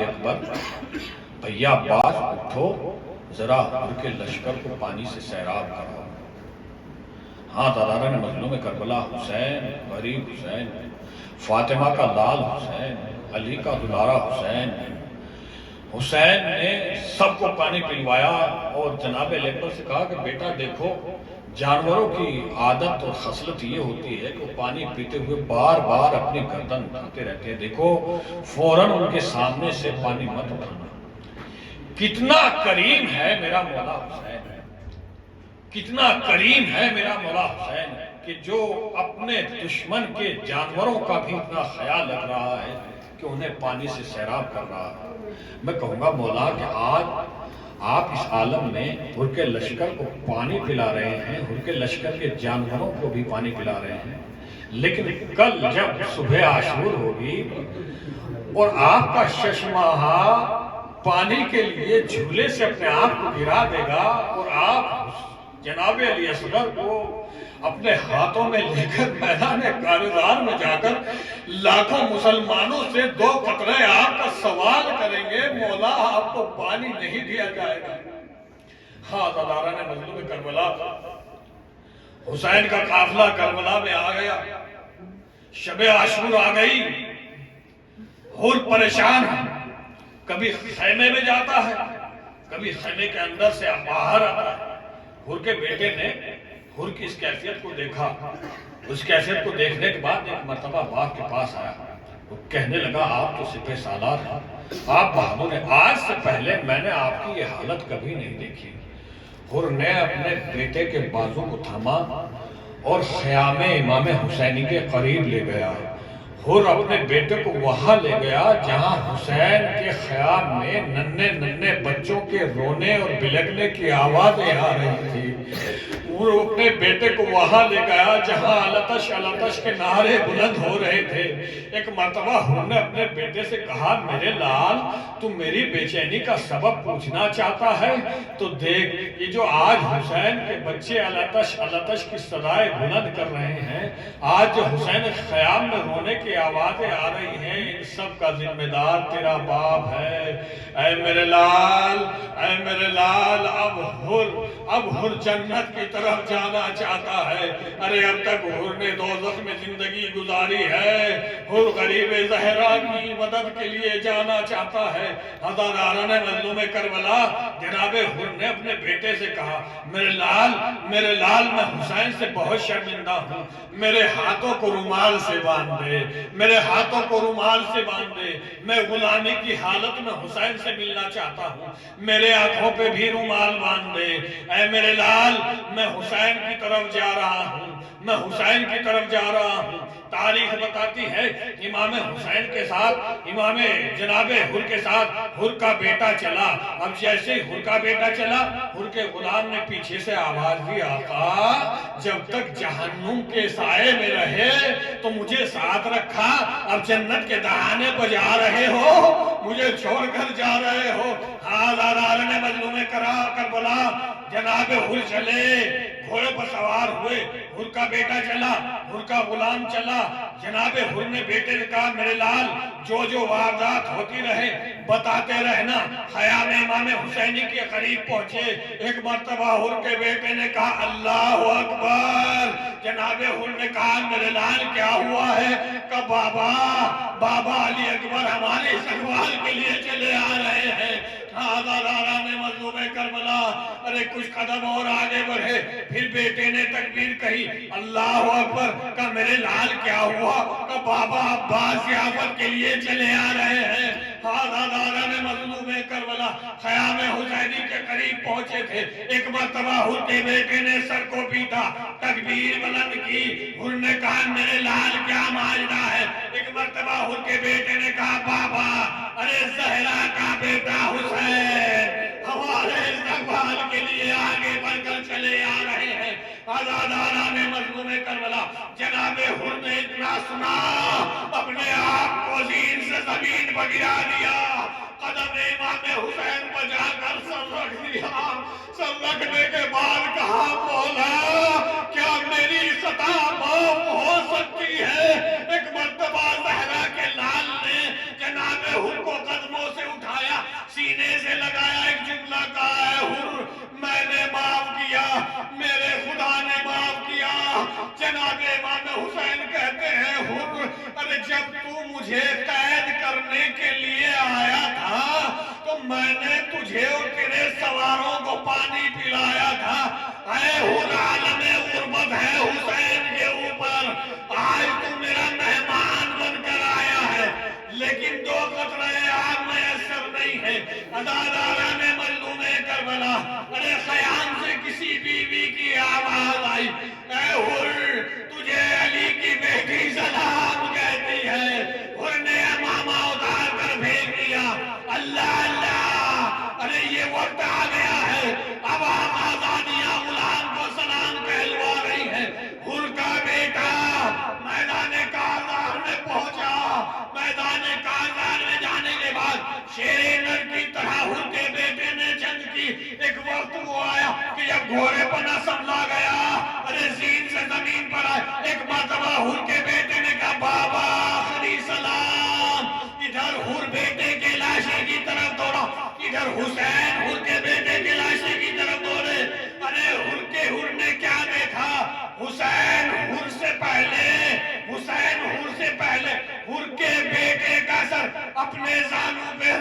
اکبر بھیا عباس اٹھو ذرا حر کے لشکر کو پانی سے سیراب کرو۔ ہاں دادارہ نے مظلوم کربلا حسین، غریب حسین، فاطمہ کا لال حسین، علی کا دلارہ حسین، حسین نے سب کو پانی پلوایا اور جناب علی اکبر سے کہا کہ بیٹا دیکھو جانوروں کی عادت اور خصلت یہ ہوتی ہے کہ وہ پانی پیتے ہوئے بار بار اپنی گردن اٹھاتے رہتے ہیں، دیکھو فوراً ان کے سامنے سے پانی مت اٹھانا۔ کتنا کریم ہے میرا مولا حسین، کتنا کریم ہے میرا مولا حسین کہ جو اپنے دشمن کے جانوروں کا بھی اتنا خیال رکھ رہا ہے کہ انہیں پانی سے سیراب کر رہا ہے۔ میں کہوں گا مولا کہ آج آپ اس عالم میں حر کے لشکر کو پانی پلا رہے ہیں، حر کے لشکر کے جانوروں کو بھی پانی پلا رہے ہیں، لیکن کل جب صبح عاشور ہوگی اور آپ کا ششماہا پانی کے لیے جھولے سے اپنے آپ کو گرا دے گا اور آپ جناب علی اصغر کو اپنے ہاتھوں میں لے کر میدان کارزار میں جا کر لاکھوں مسلمانوں سے 2 قطرے آپ کا سوال کریں گے مولا آپ کو پانی نہیں دیا جائے گا۔ ہاں دادارہ نے مظلوم کربلا حسین کا قافلہ کربلا میں آ گیا، شب عاشور آ گئی، حر پریشان ہے، کبھی خیمے میں جاتا ہے، کبھی خیمے کے اندر سے باہر آتا ہے۔ حر کے بیٹے نے حر کی اس کیفیت کو دیکھا، اس کیفیت کو دیکھنے کے بعد ایک مرتبہ باپ کے پاس آیا، وہ کہنے لگا آپ تو سپہ سالار ہیں، آپ بہادر ہیں، آج سے پہلے میں نے آپ کی یہ حالت کبھی نہیں دیکھی۔ حر نے اپنے بیٹے کے بازو کو تھاما اور خیام امام حسینی کے قریب لے گیا۔ حر اپنے بیٹے کو وہاں لے گیا جہاں حسین کے خیام میں ننھے ننھے بچوں کے رونے اور بلکنے کی آوازیں آ رہی تھی۔ وہ اپنے بیٹے کو وہاں لے گیا جہاں التش التش کے نعرے بلند ہو رہے تھے۔ ایک مرتبہ حر نے اپنے بیٹے سے کہا میرے لال تم میری بے چینی کا سبب پوچھنا چاہتا ہے تو دیکھ یہ جو آج حسین کے بچے التش التش کی صدائیں بلند کر رہے ہیں، آج جو حسین خیام میں رونے کی آوازیں آ رہی ہیں، ان سب کا ذمہ دار تیرا باپ ہے۔ اے میرے لال، اے میرے لال، اب حر جنت کی طرف جانا چاہتا ہے۔ ارے اب تک حر نے دوزخ میں زندگی گزاری ہے، حر غریب زہرا کی مدد کے لیے جانا چاہتا ہے۔ ہزاران مظلوم کربلا جناب حر نے اپنے بیٹے سے کہا میرے لال میں حسین سے بہت شرمندہ ہوں، میرے ہاتھوں کو رومال سے باندھ دے، میرے ہاتھوں کو رومال سے باندھ دے، میں غلامی کی حالت میں حسین سے ملنا چاہتا ہوں، میرے آنکھوں پہ بھی رومال باندھ دے۔ اے میرے لال میں حسین کی طرف جا رہا ہوں، میں حسین کی طرف جا رہا ہوں۔ تاریخ بتاتی ہے امام حسین کے ساتھ، امام جناب حر کے ساتھ حر کا بیٹا چلا۔ اب جیسے ہی حر کا بیٹا چلا، حر کے غلام نے پیچھے سے آواز دی آقا جب تک جہنم کے سائے میں رہے تو مجھے ساتھ رکھا، اب جنت کے دہانے پر جا رہے ہو، مجھے چھوڑ کر جا رہے ہو۔ ہزاران مظلوم کربلا جناب حر چلے، گھوڑے پر سوار ہوئے، حر کا بیٹا چلا، حر کا غلام چلا۔ جناب حر نے بیٹے نے کہا میرے لال جو واردات ہوتی رہے بتاتے رہنا۔ خیام امام حسینی کے قریب پہنچے، ایک مرتبہ حر کے بیٹے نے کہا اللہ اکبر۔ جناب حر نے کہا میرے لال کیا ہوا ہے؟ کہ بابا علی اکبر ہمارے استقبال کے لیے چلے آ رہے ہیں۔ ہزاران مظلوم کربلا ارے کچھ قدم اور آگے بڑھے، پھر بیٹے نے تکبیر کہی اللہ اکبر۔ کہ میرے لال کیا ہوا؟ کہ بابا عباس ضیافت کے لیے چلے آ رہے ہیں۔ ہزاران مظلوم کربلا خیام حسینی کے قریب پہنچے تھے، ایک مرتبہ حر کے بیٹے نے سر کو پیٹا، تکبیر بلند کی۔ حر نے کہا میرے لال کیا ماجرا ہے؟ ایک مرتبہ حر کے بیٹے نے کہا بابا ارے زہرا کا بیٹا حسین ہمارے استقبال کے لیے آگے بڑھ کر چلے آ رہے ہیں۔ ہزاران مظلوم کربلا جناب حر نے اتنا سنا اپنے آپ کو زین سے زمین پر گرا دیا، قدم امام حسین پر جا کر سر رکھ دیا۔ سر رکھنے کے بعد کہا مولا کیا میری سطح معاف ہو سکتی ہے؟ ایک مرتبہ زہرا کے لال نے جناب حر کو قدموں سے تجھے قید کرنے کے لیے آیا تھا تو میں نے تجھے اور تیرے سواروں کو پانی پلایا تھا. اے حور عالم غربت ہے حسین کے اوپر. آج تو میرا مہمان بن کر آیا ہے لیکن 2 قطرے آگ میسر نہیں ہے. اداداران مظلوم کربلا. ارے خیام سے کسی بیوی کی آواز آئی. اے حور تجھے علی کی بیٹی سلام کہتی ہے. حور نے امامہ اتار کر بھیج دیا. اللہ اللہ. ارے یہ وقت آ گیا ہے اب آزادیاں غلام کو سلام کہلوا رہی ہے. حور کا بیٹا میدان کارزار میں پہنچا. میدان کارزار میں جانے کے بعد شیر نر کی طرح حور کے بیٹے نے جنگ کی. ایک وقت وہ آیا کہ جب گھوڑے پر نہ سنبھلا گیا. ارے زین سے زمین پر آئے. ایک مرتبہ حور کے بیٹے نے کہا بابا آخری سلام. ادھر حور بیٹے کے لاشے کی طرف دوڑا. ادھر حسین حور کے بیٹے کے لاشے کی طرف دوڑے. ارے حور نے کیا دیکھا؟ حسین حور سے پہلے حور کے بیٹے کا سر اپنے زانوں پہ